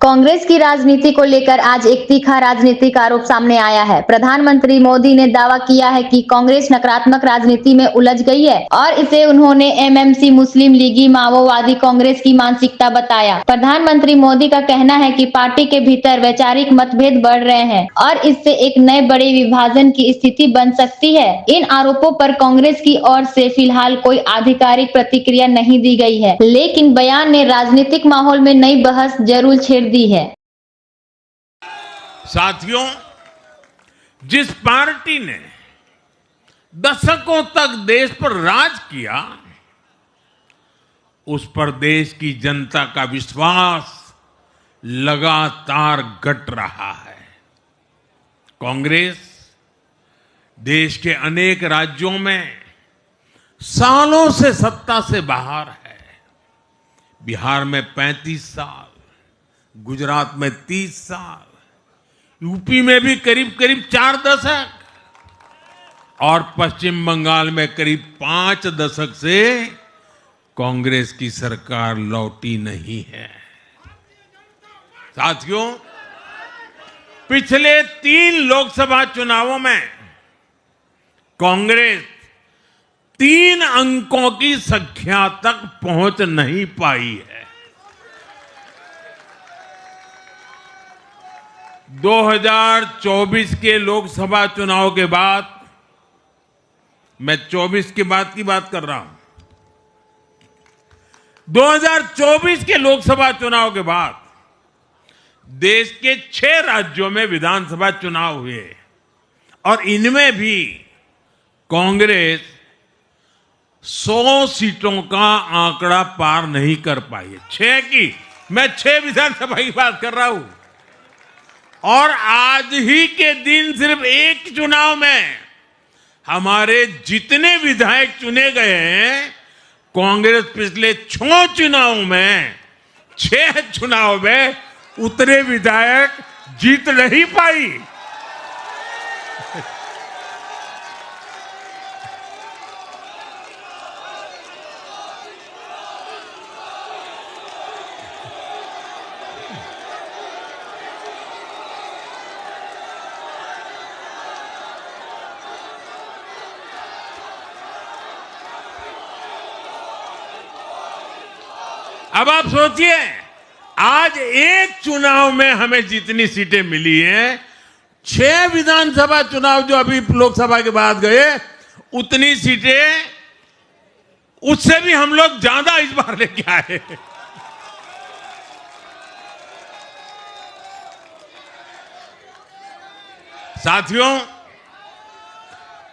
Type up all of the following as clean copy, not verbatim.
कांग्रेस की राजनीति को लेकर आज एक तीखा राजनीतिक आरोप सामने आया है। प्रधानमंत्री मोदी ने दावा किया है कि कांग्रेस नकारात्मक राजनीति में उलझ गई है और इसे उन्होंने एमएमसी मुस्लिम लीगी माओवादी कांग्रेस की मानसिकता बताया। प्रधानमंत्री मोदी का कहना है कि पार्टी के भीतर वैचारिक मतभेद बढ़ रहे हैं और इससे एक नए बड़े विभाजन की स्थिति बन सकती है। इन आरोपों पर कांग्रेस की ओर से फिलहाल कोई आधिकारिक प्रतिक्रिया नहीं दी गई है, लेकिन बयान ने राजनीतिक माहौल में नई बहस जरूर छेड़ दी है। साथियों, जिस पार्टी ने दशकों तक देश पर राज किया, उस पर देश की जनता का विश्वास लगातार घट रहा है। कांग्रेस देश के अनेक राज्यों में सालों से सत्ता से बाहर है। बिहार में 35 साल, गुजरात में 30 साल, यूपी में भी करीब करीब 4 दशक और पश्चिम बंगाल में करीब 5 दशक से कांग्रेस की सरकार लौटी नहीं है। साथियों, पिछले 3 लोकसभा चुनावों में कांग्रेस 3 अंकों की संख्या तक पहुंच नहीं पाई है। 2024 के लोकसभा चुनाव के बाद, मैं 24 के बाद की बात कर रहा हूं, 2024 के लोकसभा चुनाव के बाद देश के 6 राज्यों में विधानसभा चुनाव हुए और इनमें भी कांग्रेस 100 सीटों का आंकड़ा पार नहीं कर पाई है। 6 की, मैं 6 विधानसभा की बात कर रहा हूं। और आज ही के दिन सिर्फ एक चुनाव में हमारे जितने विधायक चुने गए हैं, कांग्रेस पिछले 6 चुनावों में 6 चुनाव में उतने विधायक जीत नहीं पाई। अब आप सोचिए, आज एक चुनाव में हमें जितनी सीटें मिली हैं, 6 विधानसभा चुनाव जो अभी लोकसभा के बाद गए, उतनी सीटें, उससे भी हम लोग ज्यादा इस बार लेके आए। साथियों,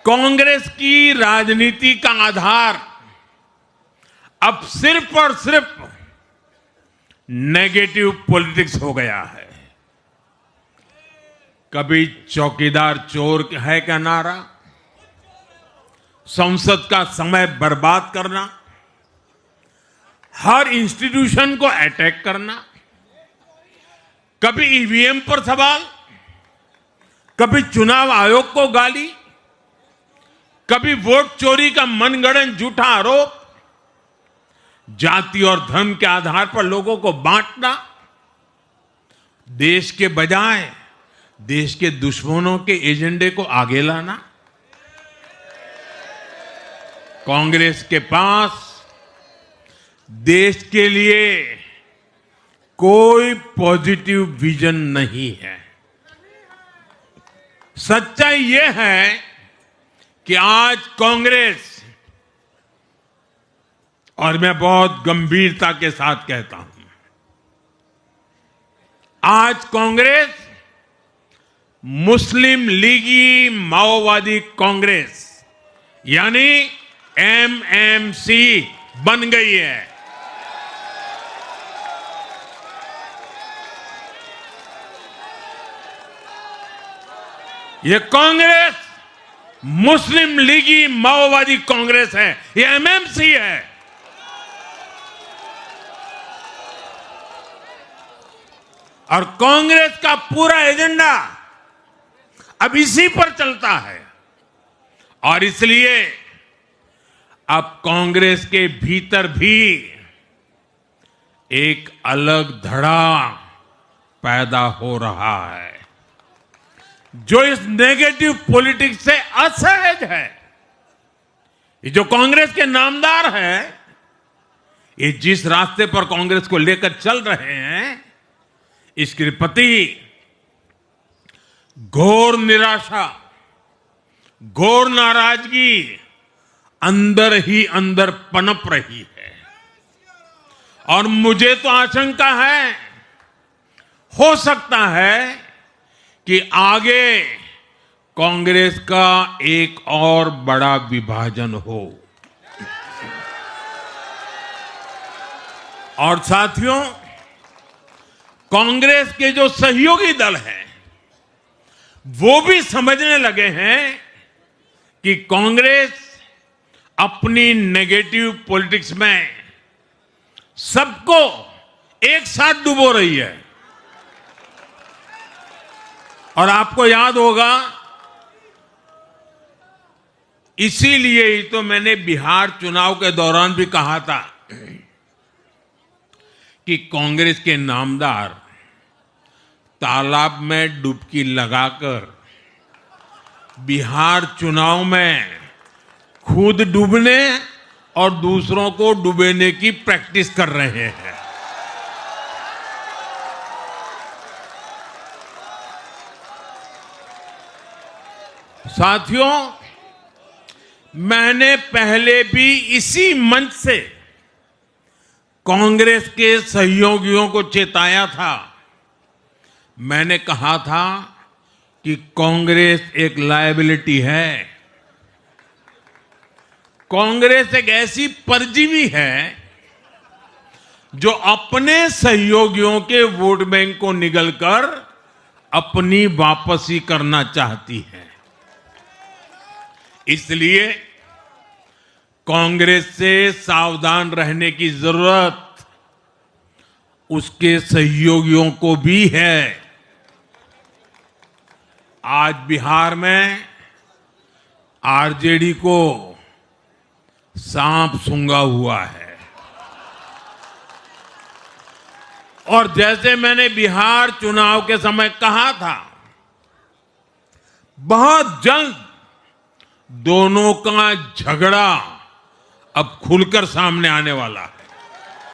कांग्रेस की राजनीति का आधार अब सिर्फ और सिर्फ नेगेटिव पॉलिटिक्स हो गया है। कभी चौकीदार चोर है का नारा, संसद का समय बर्बाद करना, हर इंस्टीट्यूशन को अटैक करना, कभी ईवीएम पर सवाल, कभी चुनाव आयोग को गाली, कभी वोट चोरी का मनगढ़ंत झूठा आरोप, जाति और धर्म के आधार पर लोगों को बांटना, देश के बजाय देश के दुश्मनों के एजेंडे को आगे लाना। कांग्रेस के पास देश के लिए कोई पॉजिटिव विजन नहीं है। सच्चाई यह है कि आज कांग्रेस, और मैं बहुत गंभीरता के साथ कहता हूं, आज कांग्रेस मुस्लिम लीगी माओवादी कांग्रेस यानी एमएमसी बन गई है। ये कांग्रेस मुस्लिम लीगी माओवादी कांग्रेस है, ये एमएमसी है। और कांग्रेस का पूरा एजेंडा अब इसी पर चलता है और इसलिए अब कांग्रेस के भीतर भी एक अलग धड़ा पैदा हो रहा है। जो इस नेगेटिव पॉलिटिक्स से असहज है, ये जो कांग्रेस के नामदार हैं, ये जिस रास्ते पर कांग्रेस को लेकर चल रहे हैं, इसके प्रति घोर निराशा, घोर नाराजगी अंदर ही अंदर पनप रही है। और मुझे तो आशंका है, हो सकता है कि आगे कांग्रेस का एक और बड़ा विभाजन हो। और साथियों, कांग्रेस के जो सहयोगी दल हैं, वो भी समझने लगे हैं कि कांग्रेस अपनी नेगेटिव पॉलिटिक्स में सबको एक साथ डुबो रही है। और आपको याद होगा, इसीलिए ही तो मैंने बिहार चुनाव के दौरान भी कहा था कि कांग्रेस के नामदार तालाब में डुबकी लगाकर बिहार चुनाव में खुद डूबने और दूसरों को डुबेने की प्रैक्टिस कर रहे हैं। साथियों, मैंने पहले भी इसी मंच से कांग्रेस के सहयोगियों को चेताया था। मैंने कहा था कि कांग्रेस एक लायबिलिटी है। कांग्रेस एक ऐसी परजीवी है जो अपने सहयोगियों के वोट बैंक को निगलकर अपनी वापसी करना चाहती है। इसलिए कांग्रेस से सावधान रहने की जरूरत उसके सहयोगियों को भी है। आज बिहार में आरजेडी को सांप सूंघा हुआ है। और जैसे मैंने बिहार चुनाव के समय कहा था, बहुत जल्द दोनों का झगड़ा अब खुलकर सामने आने वाला है।